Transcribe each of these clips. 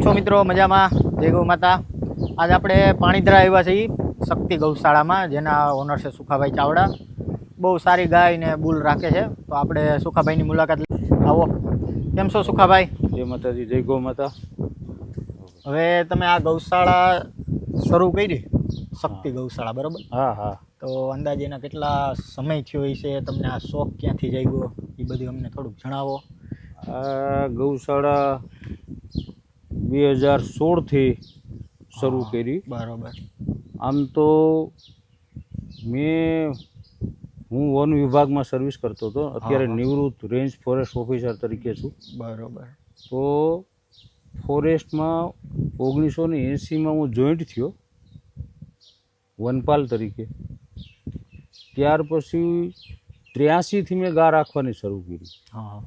છો મિત્રો? મજામાં? જય ગૌ માતા. आज આપણે પાણીધરા આવ્યા છીએ શક્તિ ગૌશાળામાં, જેના ઓનર છે સુખાભાઈ ચાવડા. બહુ સારી ગાય ને બુલ રાખે છે, તો આપણે સુખાભાઈની મુલાકાત આવો. કેમ છો સુખાભાઈ? જય માતાજી, જય ગૌ માતા. હવે તમે આ ગૌશાળા શરૂ કરી, શક્તિ ગૌશાળા, બરાબર? હા હા. તો અંદાજે એના કેટલા સમય થયો હશે? તમને આ શોખ ક્યાંથી જાગ્યો એ બધું અમને થોડુંક જણાવો. આ ગૌશાળા 2016થી શરૂ કરી. બરાબર. આમ તો હું વન વિભાગમાં સર્વિસ કરતો હતો, અત્યારે નિવૃત્ત રેન્જ ફોરેસ્ટ ઓફિસર તરીકે છું. બરાબર. તો ફોરેસ્ટમાં 1980માં હું જોઈન્ટ થયો વનપાલ તરીકે. ત્યાર પછી 83થી મેં ગા રાખવાની શરૂ કરી. હા,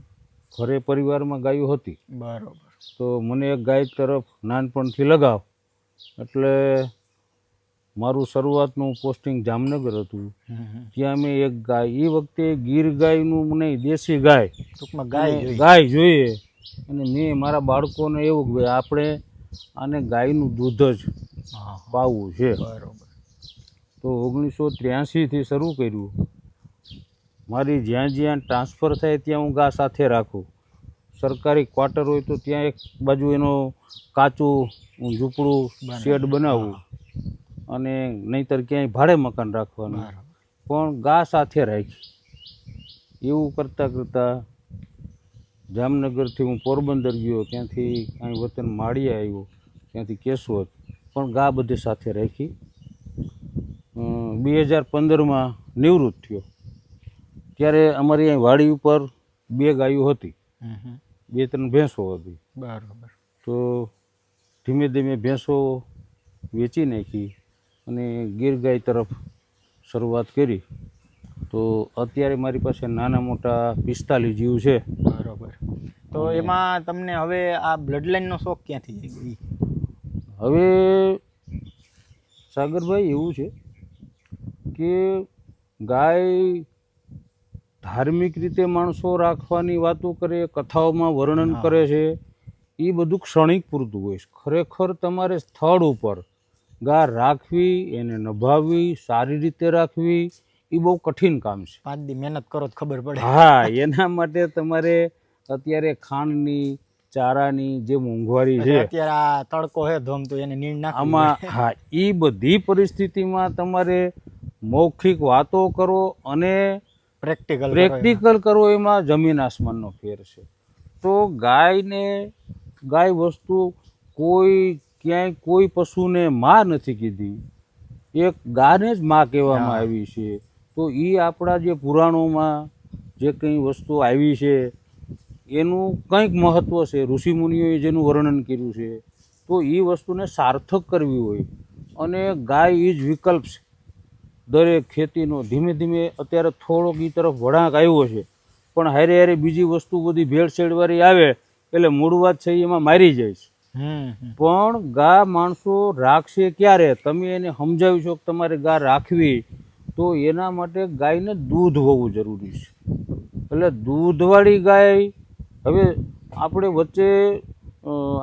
ઘરે પરિવારમાં ગાયો હતી. બરાબર. તો મને એક ગાય તરફ નાનપણથી લગાવ, એટલે મારું શરૂઆતનું પોસ્ટિંગ જામનગર હતું. ત્યાં મેં એક ગાય, એ વખતે ગીર ગાયનું મને દેશી ગાય, ટૂંકમાં ગાય જોઈએ, અને મેં મારા બાળકોને એવું કે આપણે આને ગાયનું દૂધ જ પાવું છે. બરાબર. તો 1983થી શરૂ કર્યું. મારી જ્યાં જ્યાં ટ્રાન્સફર થાય ત્યાં હું ગા સાથે રાખું. સરકારી ક્વાર્ટર હોય તો ત્યાં એક બાજુ એનો કાચું ઝૂંપડું શેડ બનાવવું, અને નહીંતર ક્યાંય ભાડે મકાન રાખવાનું, પણ ગા સાથે રાખી. એવું કરતાં કરતાં જામનગરથી હું પોરબંદર ગયો, ત્યાંથી અહીં વતન માળિયા આવ્યો, ત્યાંથી કેશોદ, પણ ગા બધી સાથે રાખી. 2015માં નિવૃત્ત થયો. ત્યારે અમારી અહીં વાડી ઉપર 2 ગાયો હતી, 2-3 ભેંસો હતી. બરાબર. તો ધીમે ધીમે ભેંસો વેચી નાખી અને ગીર ગાય તરફ શરૂઆત કરી. તો અત્યારે મારી પાસે નાના મોટા 45 જીવ છે. બરાબર. તો એમાં તમને હવે આ બ્લડ લાઈનનો શોખ ક્યાંથી જાગ્યો? હવે સાગરભાઈ એવું છે કે ગાય ધાર્મિક રીતે માણસો રાખવાની વાતો કરે, કથાઓમાં વર્ણન કરે છે, એ બધું ક્ષણિક પૂરતું હોય છે. ખરેખર તમારે સ્થળ ઉપર ગા રાખવી, એને નભાવવી, સારી રીતે રાખવી, એ બહુ કઠિન કામ છે. 5 દી મહેનત કરો તો ખબર પડે. હા, એના માટે તમારે અત્યારે ખાંડની, ચારાની જે મોંઘવારી છે, અત્યારે આ તડકો છે ધોમ, તો એને નીણ નાખવી આમાં હા, એ બધી પરિસ્થિતિમાં તમારે મૌખિક વાતો કરો અને પ્રેક્ટિકલ કરો, એમાં જમીન આસમાનનો ફેર છે. તો ગાય વસ્તુ કોઈ ક્યાંય કોઈ પશુને માં નથી કીધી, એક ગાને જ માં કહેવામાં આવી છે. તો એ આપણા જે પુરાણોમાં જે કંઈ વસ્તુ આવી છે એનું કંઈક મહત્ત્વ છે, ઋષિમુનિઓએ જેનું વર્ણન કર્યું છે. તો એ વસ્તુને સાર્થક કરવી હોય, અને ગાય એ જ વિકલ્પ છે દરેક ખેતીનો. ધીમે ધીમે અત્યારે થોડોક એ તરફ વળાંક આવ્યો છે, પણ હારે હારે બીજી વસ્તુ બધી ભેળસેળવાળી આવે એટલે મૂળ વાત છે એમાં મારી જાય છે. પણ ગા માણસો રાખશે ક્યારે? તમે એને સમજાવી છો કે તમારે ગા રાખવી, તો એના માટે ગાયને દૂધ હોવું જરૂરી છે. એટલે દૂધવાળી ગાય, હવે આપણે વચ્ચે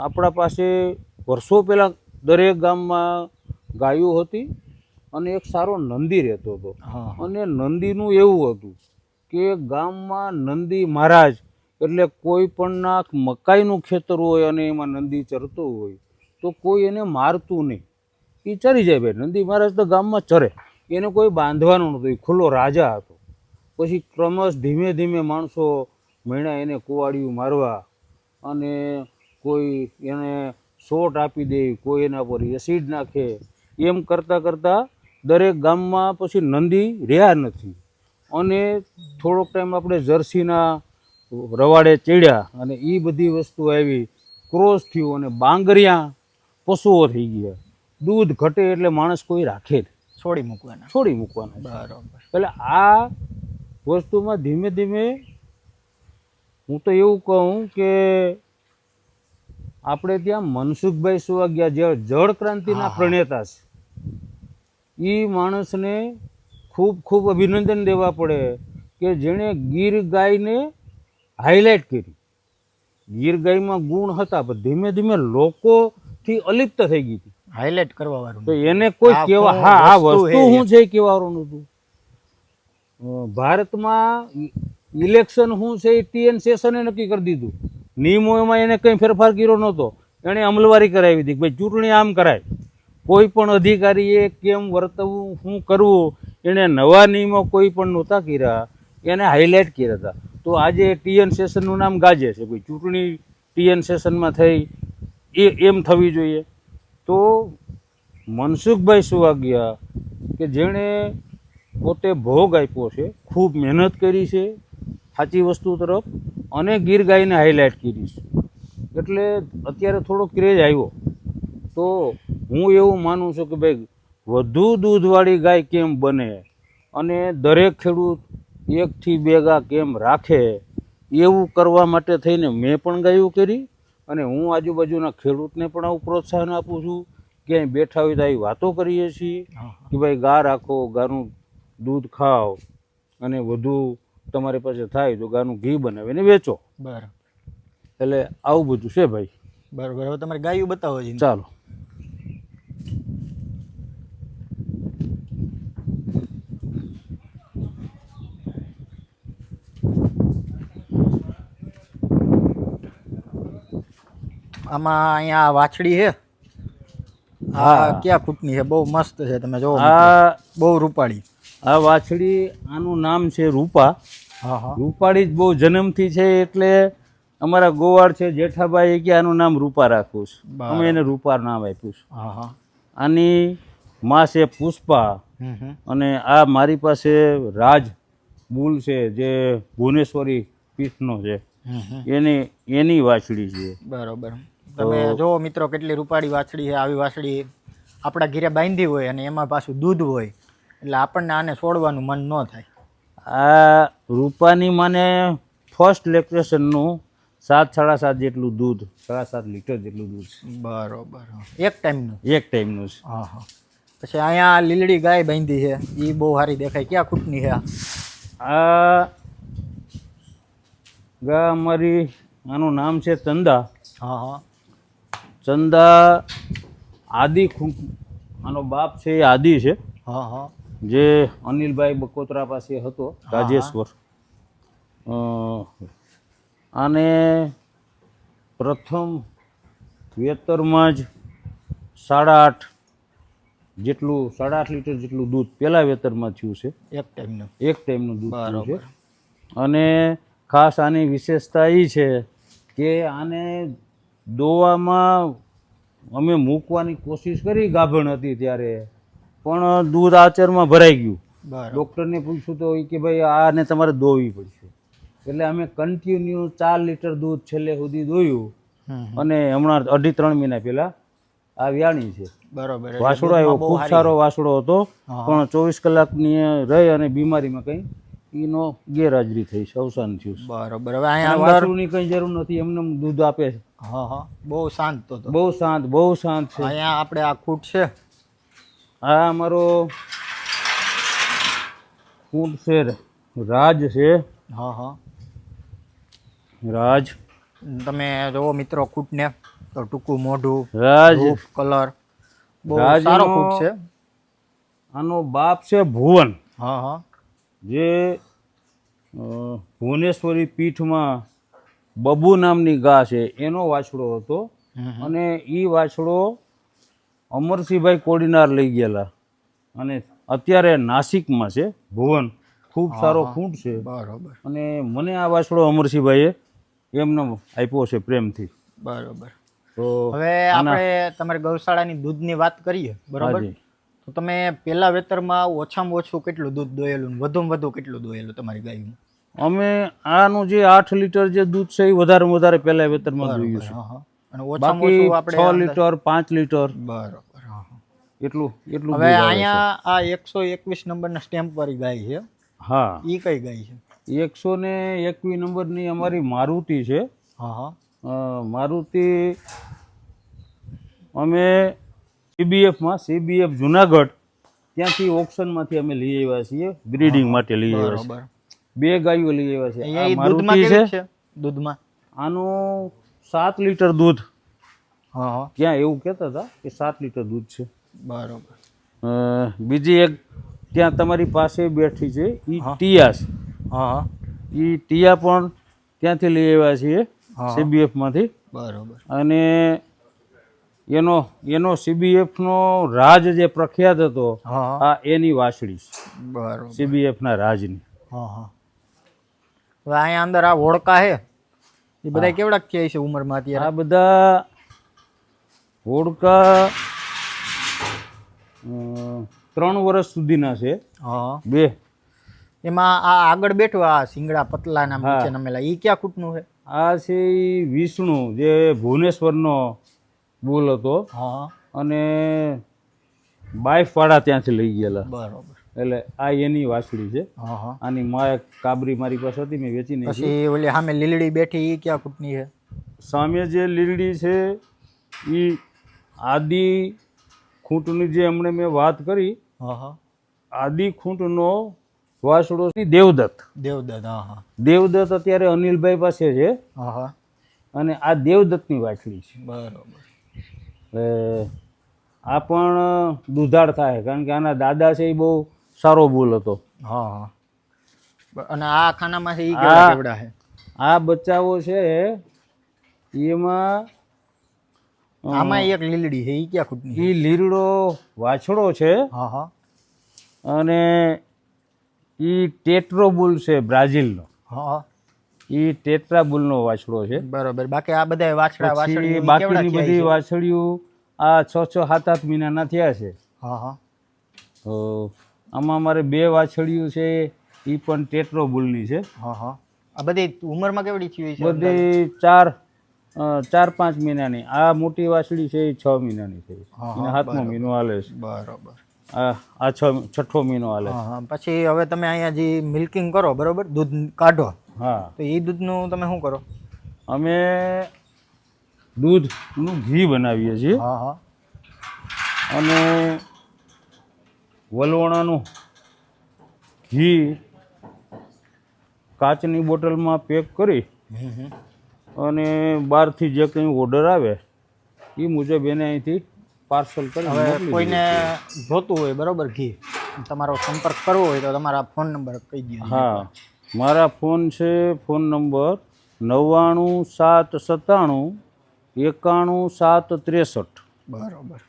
આપણા પાસે વર્ષો પહેલાં દરેક ગામમાં ગાયો હતી, અને એક સારો નંદી રહેતો હતો. અને નંદીનું એવું હતું કે ગામમાં નંદી મહારાજ, એટલે કોઈ પણના મકાઈનું ખેતર હોય અને એમાં નંદી ચરતો હોય તો કોઈ એને મારતું નહીં, એ ચરી જાય. ભાઈ, નંદી મહારાજ તો ગામમાં ચરે, એને કોઈ બાંધવાનું નહોતું, એ ખુલ્લો રાજા હતો. પછી ક્રમશ ધીમે ધીમે માણસો મહિના એને કુવાડિયું મારવા, અને કોઈ એને શોટ આપી દે, કોઈ એના પર એસિડ નાખે, એમ કરતાં કરતાં દરેક ગામમાં પછી નંદી રહ્યા નથી. અને થોડોક ટાઈમ આપણે જર્સીના રવાડે ચડ્યા, અને એ બધી વસ્તુ આવી, ક્રોસ થયું, અને બાંગરિયા પશુઓ થઈ ગયા. દૂધ ઘટે એટલે માણસ કોઈ રાખે જ, છોડી મૂકવાના. બરાબર. એટલે આ વસ્તુમાં ધીમે ધીમે હું તો એવું કહું કે આપણે ત્યાં મનસુખભાઈ સુવાગ્યા જે જળ ક્રાંતિના પ્રણેતા છે, એ માણસને ખૂબ ખૂબ અભિનંદન દેવા પડે કે જેણે ગીર ગાયને હાઇલાઇટ કરી. ગીર ગાયમાં ગુણ હતા પણ ધીમે ધીમે લોકોથી અલિપ્ત થઈ ગઈ હતી. હાઇલાઇટ કરવા વાળું તો એને કોઈ આ કેવા શું હા આ વસ્તુ વસ્તુ હે શું છે એ કહેવાનું નહોતું. ભારતમાં ઇલેક્શન શું છે એ ટીએન શેષને નક્કી કરી દીધું. નિયમોમાં એને કંઈ ફેરફાર કર્યો નહોતો. એણે અમલવારી કરાવી હતી કે ભાઈ ચૂંટણી આમ કરાય. કોઈ પણ અધિકારીએ કેમ વર્તવું શું કરવું એણે નવા નિયમો કોઈ પણ નહોતા કર્યા, એને હાઇલાઇટ કર્યા હતા. તો આજે ટીએન શેષનનું નામ ગાજે છે. ભાઈ ચૂંટણી ટીએન શેષનમાં થઈ એમ થવી જોઈએ. તો મનસુખભાઈ સુવાગ્યા કે જેણે પોતે ભોગ આપ્યો છે, ખૂબ મહેનત કરી છે સાચી વસ્તુ તરફ, અને ગીર ગાયને હાઇલાઇટ કરી છે, એટલે અત્યારે થોડો ક્રેઝ આવ્યો. તો હું એવું માનું છું કે ભાઈ વધુ દૂધવાળી ગાય કેમ બને અને દરેક ખેડૂત 1 થી 2 ગા કેમ રાખે, એવું કરવા માટે થઈને મેં પણ ગાયું કરી. અને હું આજુબાજુના ખેડૂતને પણ આવું પ્રોત્સાહન આપું છું. ક્યાંય બેઠા હોય તો આવી વાતો કરીએ છીએ કે ભાઈ ગા રાખો, ગાનું દૂધ ખાઓ, અને વધુ તમારી પાસે થાય તો ગાનું ઘી બનાવીને વેચો. બરાબર. એટલે આવું બધું છે ભાઈ. બરાબર. હવે તમારે ગાયું બતાવો છે. ચાલો. આમાં અહીંયા વાછડી છે. હા. ક્યાં ફૂટની છે? બહુ મસ્ત છે. તમે જોવો આ બહુ રૂપાળી. આ વાછડી, આનું નામ છે રૂપા. હા હા. રૂપાળી જ બહુ જન્મથી છે, એટલે અમારા ગોવાળ છે જેઠાભાઈ કે આનું નામ રૂપા રાખવું છે. અમે એને રૂપા નામ આપ્યું છે. હા હા. આની માં છે પુષ્પા, અને આ મારી પાસે રાજ બુલ છે જે ભુવનેશ્વરી પીઠનો છે, એની વાછડી છે. બરોબર. તમે જો મિત્રો કેટલી રૂપાળી વાછડી છે. આવી વાછડી આપણા ઘીરે બાંધી હોય અને એમાં પાછું દૂધ હોય એટલે આપણને આને છોડવાનું મન ન થાય. આ રૂપાની માને ફર્સ્ટ લેક્ટેશનનું 7-7.5 જેટલું દૂધ, 7.5 લીટર જેટલું દૂધ છે. બરોબર. એક ટાઈમનું? એક ટાઈમનું છે. હા હા. પછી અહીંયા લીલડી ગાય બાંધી છે, એ બહુ સારી દેખાય. ક્યાં ખૂટની છે? આ ગા અમારી, આનું નામ છે ચંદા. હા હા. ચંદા આદિ આનો બાપ છે એ આદિ છે. હા હા. જે અનિલભાઈ બકોત્રા પાસે હતો, રાજેશ્વર. આને પ્રથમ વેતરમાં જ 8.5 જેટલું, 8.5 લીટર જેટલું દૂધ પહેલાં વેતરમાં થયું છે. એક ટાઈમનું? એક ટાઈમનું દૂધ થયું છે. બરોબર. અને ખાસ આની વિશેષતા એ છે કે આને દોવામાં અમે મૂકવાની કોશિશ કરી, ગાભણ હતી ત્યારે, પણ દૂધ આચરમાં ભરાઈ ગયું. ડૉક્ટરને પૂછ્યું તો એ કે ભાઈ આને તમારે દોવી પડશે. એટલે અમે કન્ટિન્યુ 4 લીટર દૂધ છેલ્લે સુધી દોયું, અને હમણાં 2.5-3 મહિના પહેલાં આ વ્યાણી છે. બરોબર. વાસડો આવ્યો, ખૂબ સારો વાસડો હતો, પણ 24 કલાકની રહી અને બીમારીમાં કંઈ એનો ગેરહાજરી થઈ છે, અવસાન થયું છે. બરોબર. હવે અહીંયા વાસળુની કંઈ જરૂર નથી, એમને દૂધ આપે છે. હા હા. બહુ શાંત તો. બહુ શાંત, બહુ શાંત છે. અહીંયા આપણે આ ખૂટ છે. આ અમારો ખૂટ છે, રાજ છે. હા હા. રાજ. તમે જોવો મિત્રો ખૂટને, તો ટૂંકું મોઢું, રાજ કલર, બહુ સારો ખૂટ છે. આનો બાપ છે ભુવન. હા હા. જે ભુવનેશ્વરી પીઠમાં બબુ નામની ગા છે, એનો વાછડો હતો. અને એ વાછડો અમરસિંહભાઈ કોડીનાર લઈ ગયેલા, અને અત્યારે નાસિકમાં છે. ભુવન ખૂબ સારો ખૂંટ છે. બરોબર. અને મને આ વાછડો અમરસિંહભાઈએ એમને આપ્યો છે પ્રેમથી. બરોબર. તો હવે આપણે તમારી ગૌશાળાની દૂધની વાત કરીએ, બરોબર? તો તમે પહેલા વેતરમાં ઓછામાં ઓછું કેટલું દૂધ દોયેલું, વધુમાં વધુ કેટલું દોયેલું તમારી ગાયનું? અમે આનું જે 8 લીટર જે દૂધ છે એ વધારે વધારે પહેલા વેતરમાં દોયું છે. અને ઓછામાં ઓછું આપણે 6 લીટર 5 લીટર. બરોબર. એટલું હવે અહીંયા આ 121 નંબરના સ્ટેમ્પ વાળી ગાય છે. હા. એ કઈ ગાય છે? 121 નંબરની અમારી મારુતિ છે. હા હા. મારુતિ અમે સીબીએફ જુનાગઢ ત્યાંથી ઓક્શનમાંથી અમે લઈ આવ્યા છીએ, બ્રીડિંગ માટે લઈ આવ્યા છીએ. 2 ગાયો લઈ આવ્યા છે. આ મારુતિ છે. દૂધમાં આનું 7 લીટર દૂધ, હા હા ત્યાં એવું કહેતા હતા કે 7 લીટર દૂધ છે. બરોબર. બીજી એક ત્યાં તમારી પાસે બેઠી છે એ હા. ટીયા છે. હા હા એ ટીયા પણ ત્યાંથી લઈ આવ્યા છીએ હા. CBF-માંથી. બરોબર. અને એનો CBF-નો રાજ જે પ્રખ્યાત હતો, હા હા આ એની વાછડી છે, બરોબર. CBF-ના રાજની. હા હા. હવે અહીંયા અંદર આ હોડકા છે એ બધા કેવડા થયા છે ઉંમરમાં અત્યારે? આ બધા હોડકા 3 વર્ષ સુધીના છે. હા. બે એમાં આ આગળ બેઠું આ સિંગડા પતલા નામ હા. નીચે નમેલા ઈ ક્યાં કૂટનું છે? આ છે ઈ વિષ્ણુ, જે ભુવનેશ્વરનો બુલ હતો હા અને બાઈફવાળા ત્યાંથી લઈ ગયેલા. બરોબર. એટલે આ એની વાછડી છે. હા હા. આની માં એક કાબરી મારી પાસે હતી, મેં વેચી નાખી. પછી ઓલી સામે લીલડી બેઠી ઈ ક્યાં કૂટની છે? સામે જે લીલડી છે એ આદિ ખૂંટની જે હમણાં મેં વાત કરી, હા હા આદિ ખૂંટનો વાછડો છે દેવદત્ત. દેવદત્ત. હા હા દેવદત્ત અત્યારે અનિલભાઈ પાસે છે હા હા અને આ દેવદત્તની વાછડી છે. બરોબર. એટલે આ પણ દુધાળ થાય, કારણ કે આના દાદા છે એ બહુ સારો બુલ હતો. હા હા અને આ ખાનામાં છે ઈ કેવડા આ કેવડા છે? આ બચ્ચાઓ છે એમાં આમાં એક લીલડી છે ઈ ક્યાં કૂટની છે? એ લીરડો વાછડો છે હા હા અને એ ટેટ્રોબુલ છે બ્રાઝિલનો. હા એ ટેટ્રાબુલનો વાછડો છે. બરોબર. બાકી આ બધા વાછડા પછી વાછડીઓ ઈ બાકીની કેવડા બધી થયા છે? વાછડીઓ આ 6-6, 7-8 મહિનાના થયા છે. હા હા તો આમાં અમારે 2 વાછડીઓ છે એ પણ ટેટ્રોબુલની છે. હા હા આ બધી ઉંમરમાં કેવડી થઈ છે? બધી 4-5 મહિનાની. આ મોટી વાછડી છે એ 6 મહિનાની છે. હા, એને હા, 7મો મહિનો હાલે છે. બરોબર. આ 6ઠ્ઠો મહિનો હાલે છે. હા હા પછી હવે તમે અહીંયા જે મિલ્કિંગ કરો બરોબર, દૂધ કાઢો, હા, તો એ દૂધનું તમે શું કરો? અમે દૂધનું ઘી બનાવીએ છીએ હા હા અને વલવણાનું ઘી કાચની બોટલમાં પેક કરી અને બહારથી જે કંઈ ઓર્ડર આવે એ મુજબ એને અહીંથી પાર્સલ કરી હવે મોકલી કોઈને દઈએ. જોતું હોય બરોબર ઘી, તમારો સંપર્ક કરવો હોય તો તમારા ફોન નંબર કહી દો. હા, મારા ફોન છે, ફોન નંબર 99-797-91-763. બરોબર.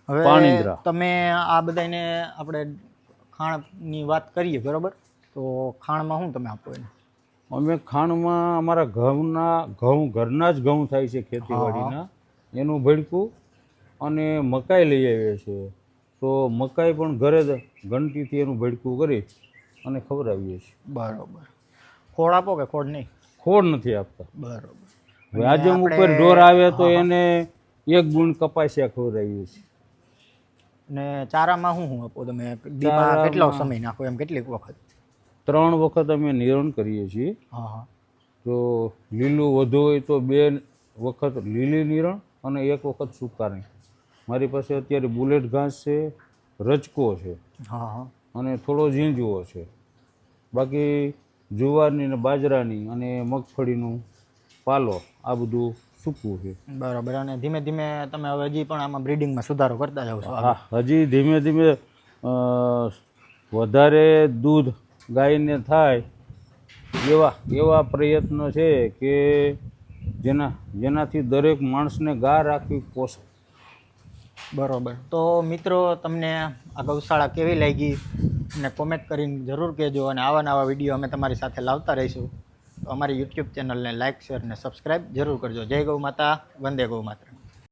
હવે પાણીન્દ્રા. તમે આ બધાને આપણે ખાણની વાત કરીએ બરોબર, તો ખાણમાં શું તમે આપો એને? અમે ખાંડમાં અમારા ઘરના જ ઘઉં થાય છે ખેતીવાડીના, એનું ભડકું અને મકાઈ લઈ આવીએ છીએ. તો મકાઈ પણ ઘરે જ ઘંટીથી એનું ભડકું કરી અને ખવડાવીએ છીએ. બરોબર. ખોળ આપો કે ખોળ નહીં? ખોળ નથી આપતા. બરોબર. વ્યાજમ ઉપર ઢોર આવે તો એને 1 ગુણ કપાસિયા ખવડાવીએ છીએ. ને ચારામાં શું શું આપો તમે? દીમાં કેટલો સમય નાખો એમ, કેટલીક વખત? 3 વખત અમે નિરણ કરીએ છીએ. હા હા તો લીલું વધુ હોય તો 2 વખત લીલી નિરણ અને 1 વખત સુકાની. મારી પાસે અત્યારે બુલેટ ઘાસ છે, રજકો છે હા હા અને થોડો ઝીંઝવો છે. બાકી જુવારની ને બાજરાની અને મગફળીનું પાલો આ બધું સૂકવું છે. બરોબર. અને ધીમે ધીમે તમે હવે હજી પણ આમાં બ્રીડિંગમાં સુધારો કરતા જાવ છો? હા, હજી ધીમે ધીમે વધારે દૂધ ગાયને થાય એવા પ્રયત્નો છે કે જેનાથી દરેક માણસને ગા રાખવી પોષે. બરોબર. તો મિત્રો, તમને આ ગૌશાળા કેવી લાગી અને કોમેન્ટ કરીને જરૂર કહેજો. અને આવા નવા વિડીયો અમે તમારી સાથે લાવતા રહીશું. તો અમારી યુટ્યુબ ચેનલને લાઇક, શેર અને સબસ્ક્રાઈબ જરૂર કરજો. જય ગૌ માતા, વંદે ગૌ માતા.